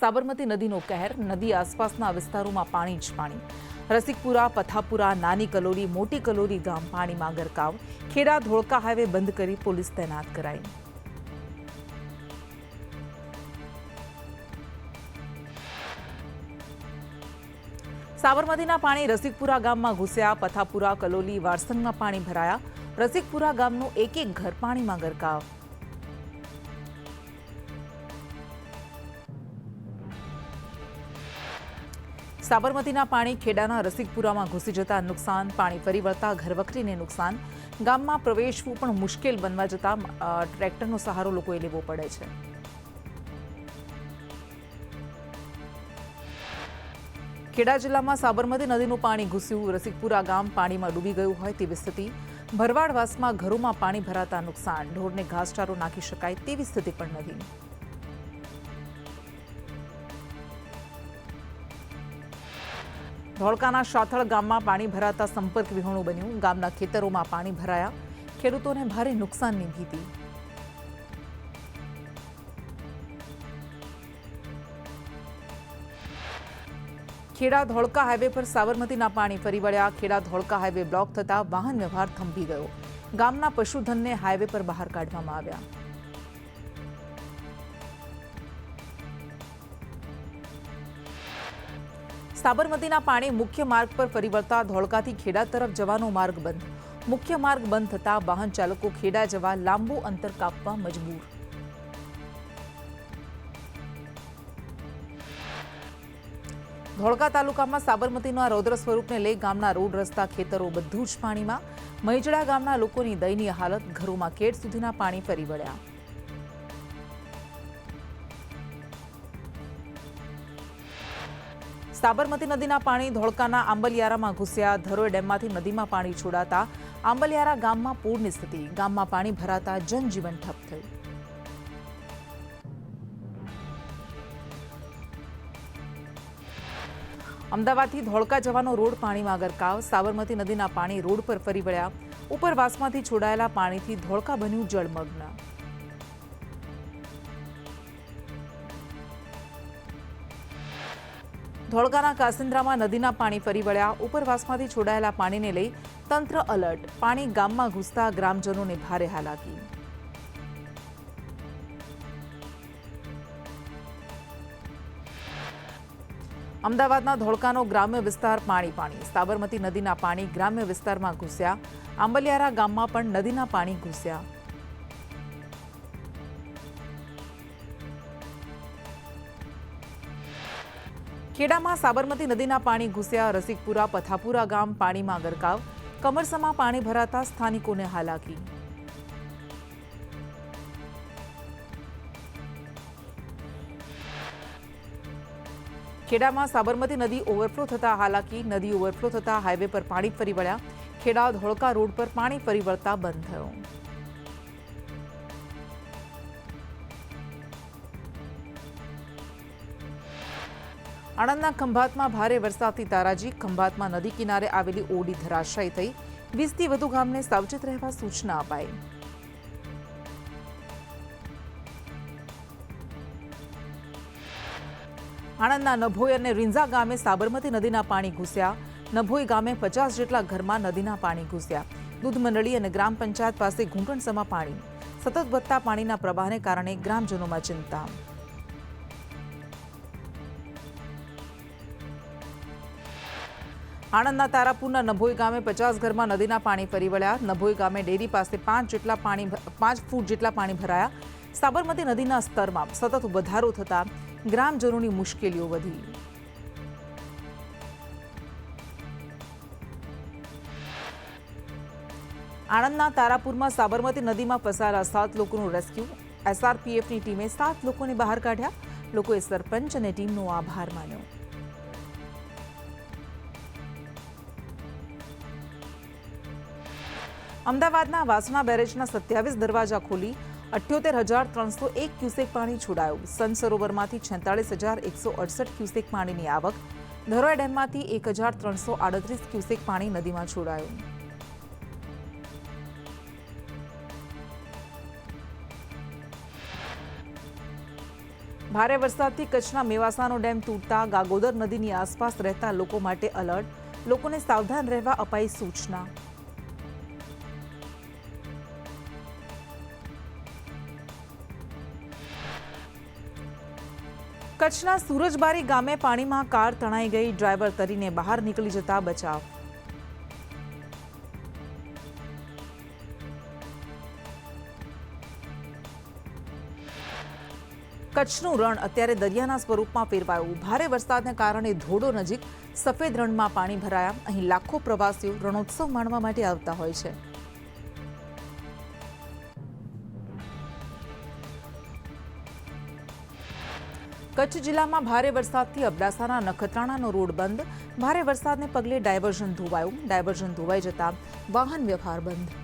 સાબરમતી નદીનો કહેર, નદી આસપાસના વિસ્તારોમાં પાણી જ પાણી. રસિકપુરા, પથાપુરા, નાની કલોરી, મોટી કલોરી ગામ પાણીમાં ગરકાવ. ખેડા ધોળકા હાઈવે બંધ કરી પોલીસ તૈનાત કરાઈ. સાબરમતીના પાણી રસિકપુરા ગામમાં ઘૂસ્યા. પથાપુરા, કલોલી, વારસંગમાં પાણી ભરાયા. રસિકપુરા ગામનું એક ઘર પાણીમાં ગરકાવ. સાબરમતીના પાણી ખેડાના રસિકપુરામાં ઘૂસી જતા નુકસાન. પાણી ફરી વળતા ઘરવખરીને નુકસાન. ગામમાં પ્રવેશવું પણ મુશ્કેલ બનવા જતા ટ્રેક્ટરનો સહારો લોકોએ લેવો પડે છે. ખેડા જિલ્લામાં સાબરમતી નદીનું પાણી ઘૂસ્યું. રસિકપુરા ગામ પાણીમાં ડૂબી ગયું હોય તેવી સ્થિતિ. ભરવાડવાસમાં ઘરોમાં પાણી ભરાતા નુકસાન. ઢોરને ઘાસચારો નાખી શકાય તેવી સ્થિતિ પણ નથી. ધોળકાના શાથળ ગામમાં પાણી ભરાતા સંપર્ક વિહોણું બન્યું. ગામના ખેતરોમાં પાણી ભરાયા. ખેડૂતોને ભારે નુકસાનની ભીતિ. ખેડા ધોળકા હાઈવે પર સાબરમતીના પાણી ફરી વળ્યા. ખેડા ધોળકા હાઈવે બ્લોક થતા વાહન વ્યવહાર થંભી ગયો. ગામના પશુધનને હાઈવે પર બહાર કાઢવામાં આવ્યા. સાબરમતીના પાણી મુખ્ય માર્ગ પર ફરી વળતા ધોળકાથી ખેડા તરફ જવાનો માર્ગ બંધ. મુખ્ય માર્ગ બંધ થતા વાહન ચાલકો ખેડા જવા લાંબુ અંતર કાપવા મજબૂર. ધોળકા તાલુકામાં સાબરમતીના રૌદ્ર સ્વરૂપને લઈ ગામના રોડ, રસ્તા, ખેતરો બધું જ પાણીમાં. મૈજડા ગામના લોકોની દયનીય હાલત. ઘરોમાં કેડ સુધીના પાણી ફરી વળ્યા. સાબરમતી નદીના પાણી ધોળકાના આંબલિયારામાં ઘૂસ્યા. ધરોઈ ડેમમાંથી નદીમાં પાણી છોડાતા આંબલિયારા ગામમાં પૂરની સ્થિતિ. ગામમાં પાણી ભરાતા જનજીવન ઠપ થયું. અમદાવાદથી ધોળકા જવાનો રોડ પાણીમાં ગરકાવ. સાબરમતી નદીના પાણી રોડ પર ફરી વળ્યા. ઉપરવાસમાંથી છોડાયેલા પાણીથી ધોળકા બન્યું જળમગ્ન. ધોળકાના કાસિન્દ્રામાં નદીના પાણી ફરી વળ્યા. ઉપરવાસમાંથી છોડાયેલા પાણીને લઈ તંત્ર અલર્ટ. પાણી ગામમાં ઘૂસતા ગ્રામજનોને ભારે હાલાકી. અમદાવાદના ધોળકાનો ગ્રામ્ય વિસ્તાર પાણી. સાબરમતી નદીના પાણી ગ્રામ્ય વિસ્તારમાં ઘૂસ્યા. આંબલિયારા ગામમાં પણ નદીના પાણી ઘૂસ્યા. ખેડામાં સાબરમતી નદીના પાણી ઘૂસ્યા. રસિકપુરા, પથાપુરા ગામ પાણીમાં ગરકાવ. કમરસમાં પાણી ભરાતા સ્થાનિકોને હાલાકી. ખેડામાં સાબરમતી નદી ઓવરફ્લો થતા હાલાકી. નદી ઓવરફ્લો થતા હાઈવે પર પાણી ફરી વળ્યા. ખેડા ધોળકા રોડ પર પાણી ફરી વળતા બંધ થયો. આણંદના ખંભાતમાં ભારે વરસાદથી તારાજી. ખંભાતમાં નદી કિનારે આવેલી ઓડી ધરાશાયી થઈ. 20થી વધુ ગામને સાવચેત રહેવા સૂચના અપાઈ. આણંદના નભોઈ અને રીંઝા ગામે સાબરમતી નદીના પાણી ઘૂસ્યા. નભોઈ ગામે 50 જેટલા ઘરમાં નદીના પાણી ઘૂસ્યા. દૂધ મંડળી અને ગ્રામ પંચાયત પાસે ઘૂંટણસમા પાણી. સતત વધતા પાણીના પ્રવાહને કારણે ગ્રામજનોમાં ચિંતા. આણંદના તારાપુરના નભોઈ ગામે 50 ઘરમાં નદીના પાણી ફરી વળ્યા. નભોઈ ગામે ડેરી પાસે 5 ફૂટ જેટલા પાણી ભરાયા. સાબરમતી નદીના સ્તરમાં સતત વધારો થતા ગ્રામજનોની મુશ્કેલીઓ વધી. આણંદના તારાપુરમાં સાબરમતી નદીમાં ફસાયેલા 7 લોકોનું રેસ્ક્યુ. એસઆરપીએફની ટીમે 7 લોકોને બહાર કાઢ્યા. લોકોએ સરપંચ અને ટીમનો આભાર માન્યો. અમદાવાદના વાસણા બેરેજના 27 દરવાજા ખોલી 78,301 ક્યુસેક પાણી છોડાયું. સન સરોવરમાંથી 46,168 ક્યુસેક પાણીની આવક. ધરોઈ ડેમમાંથી 1,338 ક્યુસેક પાણી નદીમાં છોડાયું. ભારે વરસાદથી કચ્છના મેવાસાનો ડેમ તૂટતા ગાગોદર નદીની આસપાસ રહેતા લોકો માટે એલર્ટ. લોકોને સાવધાન રહેવા અપાઈ સૂચના. કચ્છના સુરજબારી ગામે પાણીમાં કાર તણાઈ ગઈ. ડ્રાઈવર તરીને બહાર નીકળી જતા બચાવ. કચ્છનું રણ અત્યારે દરિયાના સ્વરૂપમાં ફેરવાયું. ભારે વરસાદને કારણે ધોડો નજીક સફેદ રણમાં પાણી ભરાયા. અહીં લાખો પ્રવાસીઓ રણોત્સવ માણવા માટે આવતા હોય છે. કચ્છ જિલ્લામાં ભારે વરસાદથી અબડાસાના નખત્રાણાનો રોડ બંધ. ભારે વરસાદને પગલે ડાયવર્ઝન ધોવાયું. ડાયવર્ઝન ધોવાઈ જતા વાહન વ્યવહાર બંધ.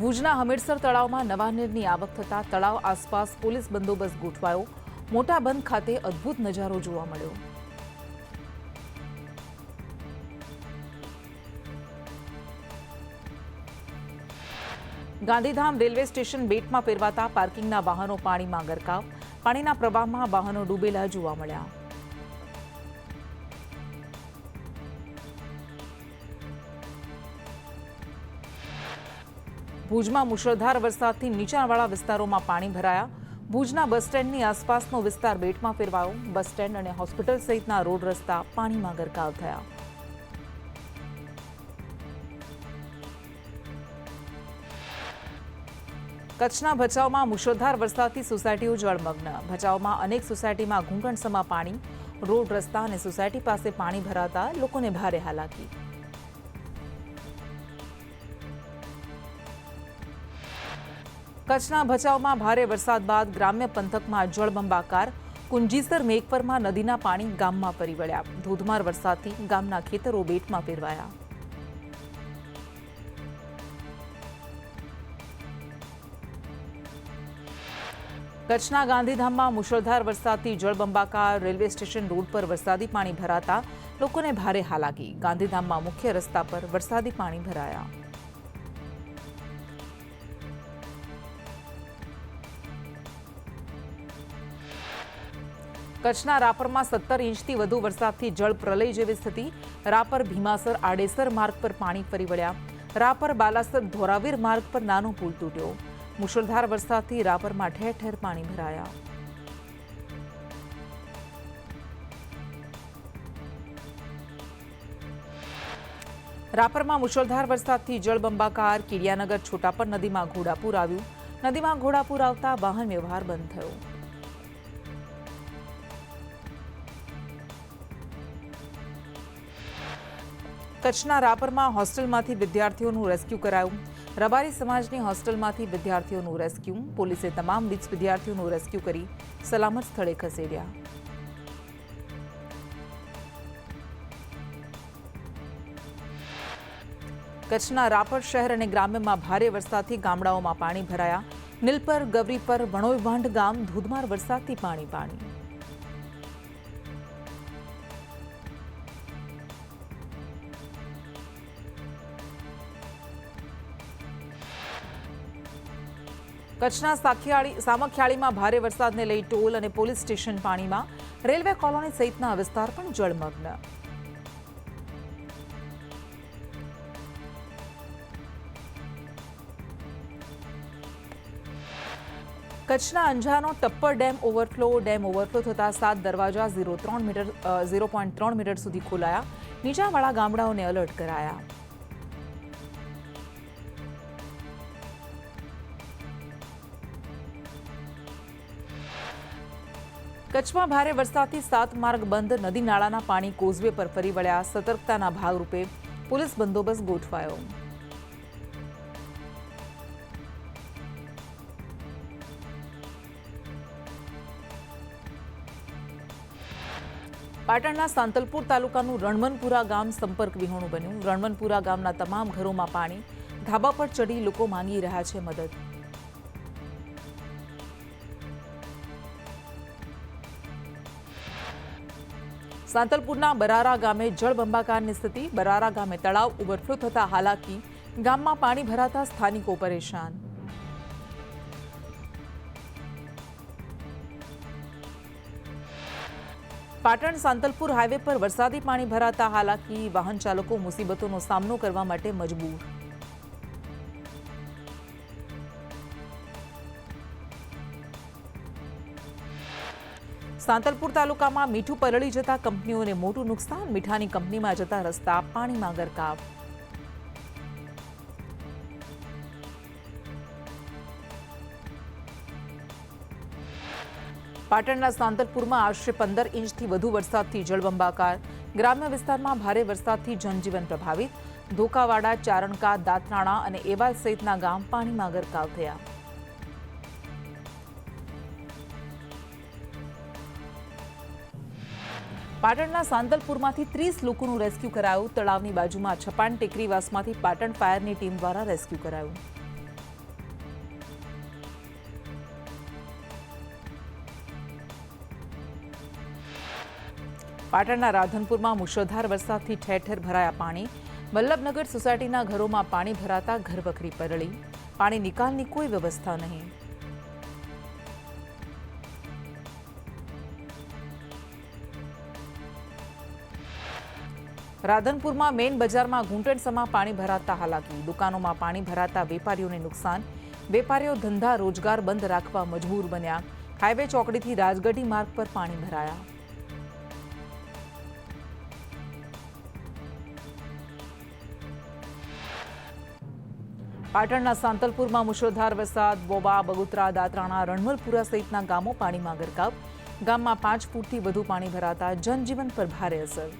ભુજના હમીરસર તળાવમાં નવા નીરની આવક થતા તળાવ આસપાસ પોલીસ બંદોબસ્ત ગોઠવાયો. મોટા બંધ ખાતે અદ્ભુત નજારો જોવા મળ્યો. ગાંધીધામ રેલવે સ્ટેશન બેટમાં ફેરવાતા પાર્કિંગના વાહનો પાણીમાં ગરકાવ. પાણીના પ્રવાહમાં વાહનો ડૂબેલા જોવા મળ્યા. ભુજમાં મુશળધાર વરસાદથી નીચાણવાળા વિસ્તારોમાં પાણી ભરાયા. ભુજના બસ સ્ટેન્ડની આસપાસનો વિસ્તાર બેટમાં ફેરવાયો. બસ સ્ટેન્ડ અને હોસ્પિટલ સહિતના રોડ રસ્તા પાણીમાં ગરકાવ થયા. કચ્છના ભચાઉમાં મુશળધાર વરસાદથી સોસાયટીઓ જળમગ્ન. ભચાઉમાં અનેક સોસાયટીમાં ઘૂંટણસમા પાણી. રોડ રસ્તા અને સોસાયટી પાસે પાણી ભરાતા લોકોને ભારે હાલાકી. કચ્છના ભચાઉમાં ભારે વરસાદ બાદ ગ્રામ્ય પંથકમાં જળબંબાકાર. કુંજીસર મેઘપરમાં નદીના પાણી ગામમાં ફરી વળ્યા. ધોધમાર વરસાદથી ગામના ખેતરો બેટમાં ફેરવાયા. કચ્છના ગાંધીધામમાં મુશળધાર વરસાદથી જળબંબાકાર. રેલવે સ્ટેશન રોડ પર વરસાદી પાણી ભરાતા લોકોને ભારે હાલાકી. ગાંધીધામમાં મુખ્ય રસ્તા પર વરસાદી પાણી ભરાયા. કચ્છના રાપરમાં 17 ઇંચથી વધુ વરસાદથી જળ પ્રલય જેવી સ્થિતિ. રાપર ભીમાસર આડેસર માર્ગ પર પાણી ફરી વળ્યા. રાપર બાલાસર ધોરાવીર માર્ગ પર નાનો પુલ તૂટ્યો. મુશળધાર વરસાદથી રાપરમાં ઠેર ઠેર પાણી ભરાયા. રાપરમાં મુશળધાર વરસાદથી જળબંબાકાર. કીડિયાનગર છોટાપર નદીમાં ઘોડાપુર આવ્યું. નદીમાં ઘોડાપુર આવતા વાહન વ્યવહાર બંધ થયો. કચ્છના રાપરમાં હોસ્ટેલમાંથી વિદ્યાર્થીઓનું રેસ્ક્યુ કરાયું. રબારી સમાજની હોસ્ટેલમાંથી વિદ્યાર્થીઓનું રેસ્ક્યુ. પોલીસે તમામ 20 વિદ્યાર્થીઓનું રેસ્ક્યુ કરી સલામત સ્થળે ખસેડ્યા. કચ્છના રાપર શહેર અને ગ્રામ્યમાં ભારે વરસાદથી ગામડાઓમાં પાણી ભરાયા. નીલપર, ગવરીપર, વણોઈવાંઢ ગામ ધોધમાર વરસાદથી પાણી. કચ્છના સામખિયાળીમાં ભારે વરસાદને લઈ ટોલ અને પોલીસ સ્ટેશન પાણીમાં. રેલવે કોલોની સહિતના વિસ્તાર પણ જળમગ્ન. કચ્છના અંજારનો ટપ્પર ડેમ ઓવરફ્લો થતા 7 દરવાજા 0.3 મીટર સુધી ખોલાયા. નીચાણવાળા ગામડાઓને એલર્ટ કરાયા. કચ્છમાં ભારે વરસાદથી 7 માર્ગ બંધ. નદી નાળાના પાણી કોઝવે પર ફરી વળ્યા. સતર્કતાના ભાગરૂપે પોલીસ બંદોબસ્ત ગોઠવાયો. પાટણના સાંતલપુર તાલુકાનું રણવનપુરા ગામ સંપર્ક વિહોણું બન્યું. રણવનપુરા ગામના તમામ ઘરોમાં પાણી. ધાબા પર ચડી લોકો માંગી રહ્યા છે મદદ. સાંતલપુરના બરારા ગામે જળબંબાકારની સ્થિતિ. બરારા ગામે તળાવ ઓવરફ્લો થતા હાલાકી. ગામમાં પાણી ભરાતા સ્થાનિકો પરેશાન. પાટણ સાંતલપુર હાઈવે પર વરસાદી પાણી ભરાતા હાલાકી, વાહન ચાલકો મુસીબતોનો સામનો કરવા માટે મજબૂર. સાંતલપુર તાલુકામાં મીઠું પલળી જતા કંપનીઓને મોટું નુકસાન. મીઠાની કંપનીમાં જતા રસ્તા પાણીમાં ગરકાવ. પાટણના સાંતલપુરમાં આશરે 15 ઇંચથી વધુ વરસાદથી જળબંબાકાર. ગ્રામ્ય વિસ્તારમાં ભારે વરસાદથી જનજીવન પ્રભાવિત. ધોકાવાડા, ચારણકા, દાતરાણા અને એવાલ સહિતના ગામ પાણીમાં ગરકાવ થયા. પાટણના સાંતલપુરમાંથી 30 લોકોનું રેસ્ક્યુ કરાયું. તળાવની બાજુમાં છપાણ ટેકરીવાસમાંથી પાટણ ફાયરની ટીમ દ્વારા રેસ્ક્યુ કરાયું. પાટણના રાધનપુરમાં મુશળધાર વરસાદથી ઠેર ઠેર ભરાયા પાણી. વલ્લભનગર સોસાયટીના ઘરોમાં પાણી ભરાતા ઘરવખરી પલળી. પાણી નિકાલની કોઈ વ્યવસ્થા નહીં. રાધનપુરમાં મેઇન બજારમાં ઘૂંટણસમાં પાણી ભરાતા હાલાકી. દુકાનોમાં પાણી ભરાતા વેપારીઓને નુકસાન. વેપારીઓ ધંધા રોજગાર બંધ રાખવા મજબૂર બન્યા. હાઈવે ચોકડીથી રાજગઢી માર્ગ પર પાણી ભરાયા. પાટણના સાંતલપુરમાં મુશળધાર વરસાદ. બોબા, બગુતરા, દાતરાણા, રણમલપુરા સહિતના ગામો પાણીમાં ગરકાવ. ગામમાં 5 ફૂટથી વધુ પાણી ભરાતા જનજીવન પર ભારે અસર.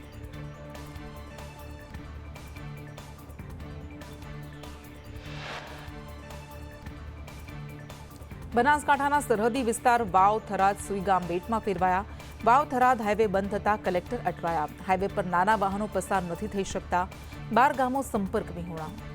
બનાસકાંઠાના સરહદી વિસ્તાર વાવ, થરાદ, સુઈગામ બેટમાં ફેરવાયા. વાવ થરાદ હાઈવે બંધ થતા કલેક્ટર અટવાયા. હાઈવે પર નાના વાહનો પસાર નથી થઈ શકતા. 12 ગામો સંપર્ક વિહોણા.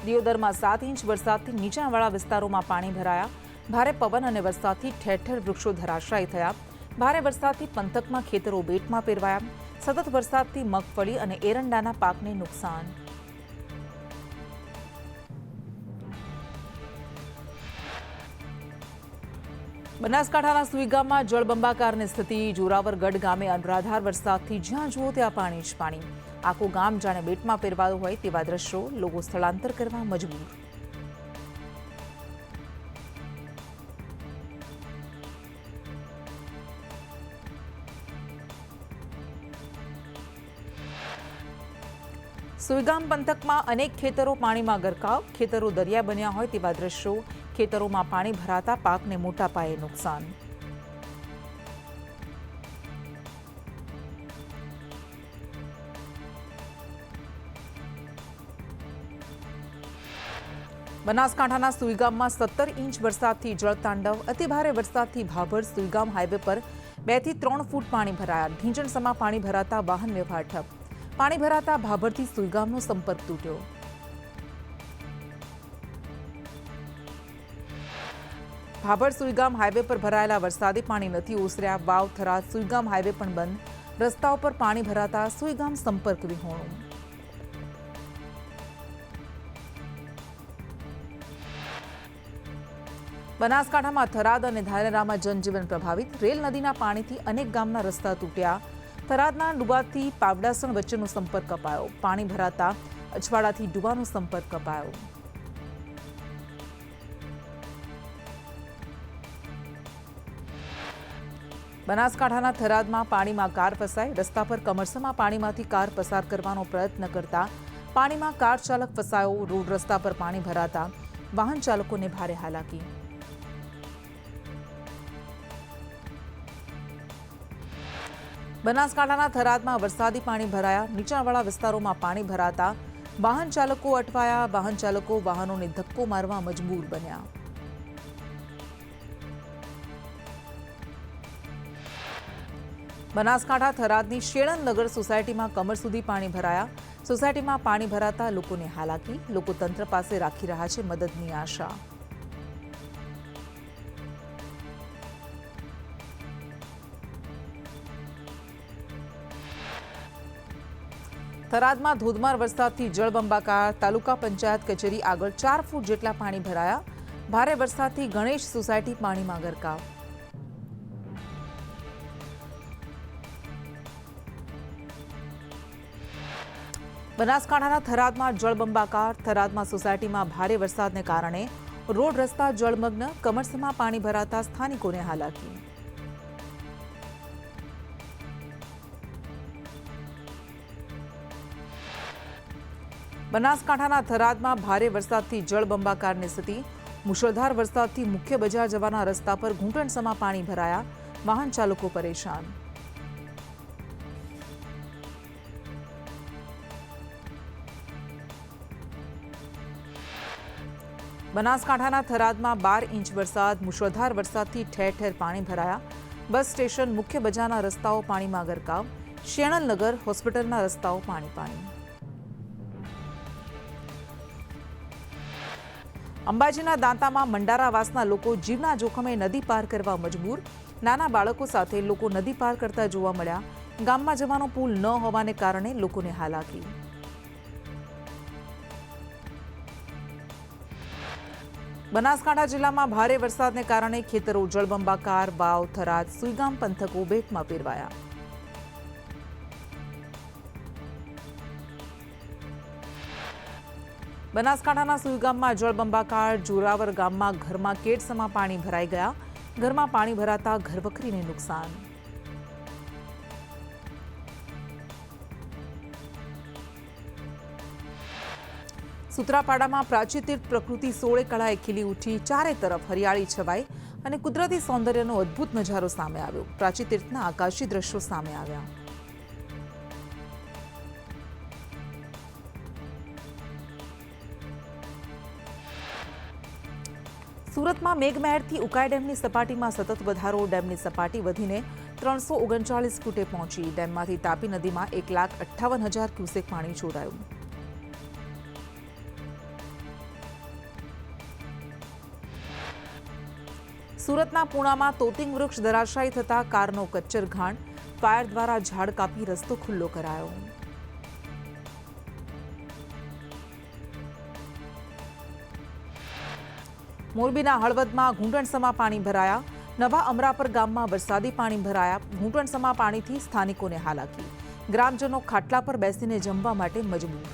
દિયોદરમાં 7 ઇંચ વરસાદથી નીચાણવાળા વિસ્તારોમાં પાણી ભરાયા. ભારે પવન અને વરસાદથી ઠેર ઠેર વૃક્ષો ધરાશાયી થયા. ભારે વરસાદથી પંથકમાં ખેતરો બેટમાં ફેરવાયા. સતત વરસાદથી મગફળી અને એરંડાના પાકને નુકસાન. બનાસકાંઠાના સુઈગામમાં જળબંબાકારની સ્થિતિ. જોરાવરગઢ ગામે અનરાધાર વરસાદથી જ્યાં જુઓ ત્યાં પાણી જ પાણી. આખું ગામ જાણે બેટમાં ફેરવાયું હોય તેવા દ્રશ્યો. લોકો સ્થળાંતર કરવા મજબૂર. સુઈગામ પંથકમાં અનેક ખેતરો પાણીમાં ગરકાવ. ખેતરો દરિયા બન્યા હોય તેવા દ્રશ્યો. ખેતરોમાં પાણી ભરાતા પાકને મોટા પાયે નુકસાન. બનાસકાંઠાના સુઈગામમાં 17 ઇંચ વરસાદથી જળતાંડવ. અતિભારે વરસાદથી ભાભર સુઈગામ હાઈવે પર 2 થી 3 ફૂટ પાણી ભરાયા. ઢીંચણસમાં પાણી ભરાતા વાહન વ્યવહાર ઠપ. પાણી ભરાતા ભાભરથી સુઈગામનો સંપર્ક તૂટ્યો. ભાભર સુઈગામ હાઈવે પર ભરાયેલા વરસાદી પાણી નથી ઓસર્યા. વાવ, થરાદ, સુઈગામ હાઈવે પણ બંધ. રસ્તાઓ પર પાણી ભરાતા સુઈગામ સંપર્ક વિહોણું. બનાસકાંઠામાં થરાદ અને ધાનેરામાં જનજીવન પ્રભાવિત. રેલ નદીના પાણીથી અનેક ગામના રસ્તા તૂટ્યા. થરાદના ડુબાથી પાવડાસણ વચ્ચેનો સંપર્ક કપાયો. પાણી ભરાતા અછવાડાથી ડુબાનો સંપર્ક કપાયો. બનાસકાંઠાના થરાદમાં પાણીમાં કાર ફસાઈ. રસ્તા પર કમરસમાં પાણીમાંથી કાર પસાર કરવાનો પ્રયત્ન કરતા પાણીમાં કાર ચાલક ફસાયો. રોડ રસ્તા પર પાણી ભરાતા વાહન ચાલકોને ભારે હાલાકી. બનાસકાંઠાના થરાદમાં વરસાદી પાણી ભરાયા. નીચાણવાળા વિસ્તારોમાં પાણી ભરાતા વાહન ચાલકો અટવાયા. વાહન ચાલકો વાહનોને ધક્કો મારવા મજબૂર બન્યા. બનાસકાંઠા થરાદની શેણનગર સોસાયટીમાં કમર સુધી પાણી ભરાયા. સોસાયટીમાં પાણી ભરાતા લોકોને હાલાકી. લોકો તંત્ર પાસે રાખી રહ્યા છે મદદની આશા. થરાદમાં ધોધમાર વરસાદથી જળબંબાકાર. તાલુકા પંચાયત કચેરી આગળ 4 ફૂટ જેટલા પાણી ભરાયા. ભારે વરસાદથી ગણેશ સોસાયટી પાણીમાં ગરકાવ. બનાસકાંઠાના થરાદમાં જળબંબાકાર. થરાદમાં સોસાયટીમાં ભારે વરસાદને કારણે રોડ રસ્તા જળમગ્ન. કમરસમાં પાણી ભરાતા સ્થાનિકોને હાલાકી. બનાસકાંઠાના થરાદમાં ભારે વરસાદથી જળબંબાકારની સ્થિતિ. મુશળધાર વરસાદથી મુખ્ય બજાર જવાના રસ્તા પર ઘૂંટણસમાં પાણી ભરાયા. વાહન ચાલકો પરેશાન. બનાસકાંઠાના થરાદમાં 12 ઇંચ વરસાદ. મુશળધાર વરસાદથી ઠેર ઠેર પાણી ભરાયા. બસ સ્ટેશન, મુખ્ય બજારના રસ્તાઓ પાણીમાં ગરકાવ. શેણલનગર હોસ્પિટલના રસ્તાઓ પાણી. અંબાજીના દાંતામાં મંડારાવાસના લોકો જીવના જોખમે નદી પાર કરવા મજબૂર. નાના બાળકો સાથે લોકો નદી પાર કરતા જોવા મળ્યા. ગામમાં જવાનો પુલ ન હોવાને કારણે લોકોને હાલાકી. બનાસકાંઠા જિલ્લામાં ભારે વરસાદને કારણે ખેતરો જળબંબાકાર. વાવ, થરાદ, સુઈગામ પંથકો બેટમાં ફેરવાયા. બનાસકાંઠાના સુઈગામમાં જળબંબાકાર. જોરાવર ગામમાં ઘરમાં કેડસમાં પાણી ભરાઈ ગયા. ઘરમાં પાણી ભરાતા ઘરવખરીને નુકસાન. સૂત્રાપાડામાં પ્રાચીતીર્થ પ્રકૃતિ 16 કળાએ ખીલી ઉઠી. ચારે તરફ હરિયાળી છવાઈ અને કુદરતી સૌંદર્યનો અદ્ભુત નજારો સામે આવ્યો. પ્રાચીતીર્થના આકાશી દ્રશ્યો સામે આવ્યા. સુરતમાં મેઘમહેરથી ઉકાઈ ડેમની સપાટીમાં સતત વધારો. ડેમની સપાટી વધીને 339 ફૂટે પહોંચી. ડેમમાંથી તાપી નદીમાં 1,58,000 ક્યુસેક પાણી છોડાયું. સુરતના પૂણામાં તોતિંગ વૃક્ષ ધરાશાયી થતા કારનો કચ્ચરઘાણ. ફાયર દ્વારા ઝાડ કાપી રસ્તો ખુલ્લો કરાયો. મોરબીના હળવદમાં ઘૂંટણસમાં પાણી ભરાયા. નવા અમરાપર ગામમાં વરસાદી પાણી ભરાયા. ઘૂંટણસમાં પાણીથી સ્થાનિકોને હાલાકી. ગ્રામજનો ખાટલા પર બેસીને જમવા માટે મજબૂર.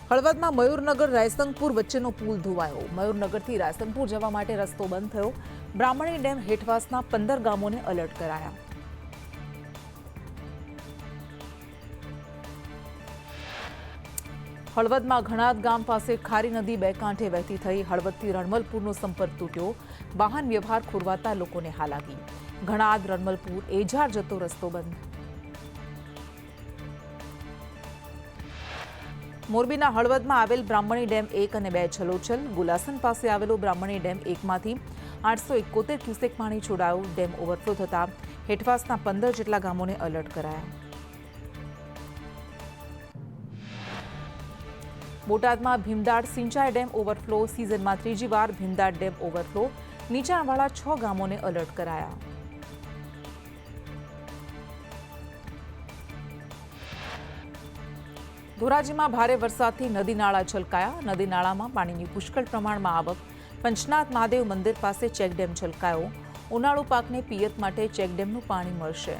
હળવદમાં મયુરનગર રાયસંગપુર વચ્ચેનો પુલ ધોવાયો. મયુરનગરથી રાયસંગપુર જવા માટે રસ્તો બંધ થયો. બ્રાહ્મણી ડેમ હેઠવાસના 15 ગામોને એલર્ટ કરાયા. હળવદમાં ઘણાદ ગામ પાસે ખારી નદી બે કાંઠે વહેતી થઈ. હળવદથી રણમલપુરનો સંપર્ક તૂટ્યો. વાહન વ્યવહાર ખોરવાતા લોકોને હાલાકી. ઘણાદ રણમલપુર એજાર જતો રસ્તો બંધ. મોરબીના હળવદમાં આવેલ બ્રાહ્મણી ડેમ 1 અને 2 છલોછલ. ગુલાસન પાસે આવેલો બ્રાહ્મણી ડેમ 1માંથી 871 ક્યુસેક પાણી છોડાયું. ડેમ ઓવરફ્લો થતા હેઠવાસના 15 જેટલા ગામોને એલર્ટ કરાયા. બોટાદમાં ભીમદાડ સિંચાઈ ડેમ ઓવરફ્લો. સિઝનમાં ત્રીજી વાર ભીમદાડ ડેમ ઓવરફ્લો. નીચાણવાળા 6 ગામોને એલર્ટ કરાયા. ધોરાજીમાં ભારે વરસાદથી નદી નાળા છલકાયા. નદી નાળામાં પાણીની પુષ્કળ પ્રમાણમાં આવક. પંચનાથ મહાદેવ મંદિર પાસે ચેકડેમ છલકાયો. ઉનાળુ પાકને પિયત માટે ચેકડેમનું પાણી મળશે.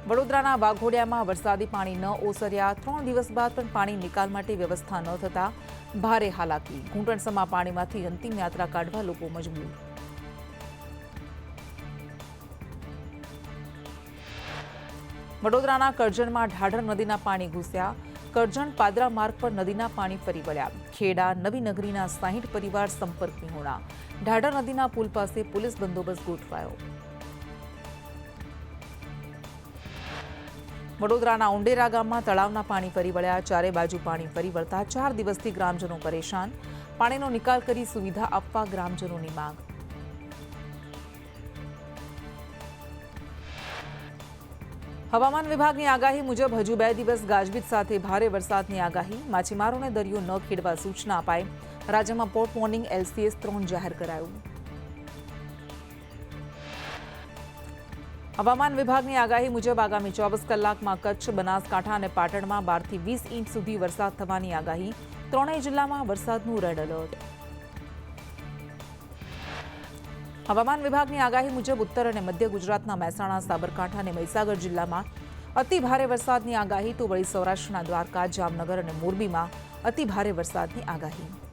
વડોદરાના વાઘોડિયામાં વરસાદી પાણી ન ઓસર્યા. 3 દિવસ બાદ પણ પાણી નિકાલ માટે વ્યવસ્થા ન થતા ભારે હાલાકી. ઘૂંટણસમાં પાણીમાંથી અંતિમ યાત્રા કાઢવા લોકો મજબૂર. વડોદરાના કરજણમાં ઢાઢર નદીના પાણી ઘૂસ્યા. કરજણ પાદરા માર્ગ પર નદીના પાણી ફરી વળ્યા. ખેડા નવી નગરીના 60 પરિવાર સંપર્ક વિહોણા. ઢાઢર નદીના પુલ પાસે પોલીસ બંદોબસ્ત ગોઠવાયો. વડોદરાના ઉંડેરા ગામમાં તળાવના પાણી ફરી વળ્યા. ચારે બાજુ પાણી ફરી વળતા 4 દિવસથી ગ્રામજનો પરેશાન. પાણીનો નિકાલ કરી સુવિધા આપવા ગ્રામજનોની માંગ. હવામાન વિભાગની આગાહી મુજબ હજુ 2 દિવસ ગાજવીજ સાથે ભારે વરસાદની આગાહી. માછીમારોને દરિયો ન ખેડવા સૂચના અપાઈ. રાજ્યમાં પોર્ટ મોર્નિંગ LCS 3 જાહેર કરાયું. હવામાન વિભાગની આગાહી મુજબ આગામી 24 કલાકમાં કચ્છ, બનાસકાંઠા અને પાટણમાં 12 થી 20 ઇંચ સુધી વરસાદ થવાની આગાહી. ત્રણેય જિલ્લામાં વરસાદનું રેડ એલર્ટ. હવામાન વિભાગની આગાહી મુજબ ઉત્તર અને મધ્ય ગુજરાતના મહેસાણા, સાબરકાંઠા અને મહીસાગર જિલ્લામાં અતિ ભારે વરસાદની આગાહી, તો વળી સૌરાષ્ટ્રના દ્વારકા, જામનગર અને મોરબીમાં અતિ ભારે વરસાદની આગાહી.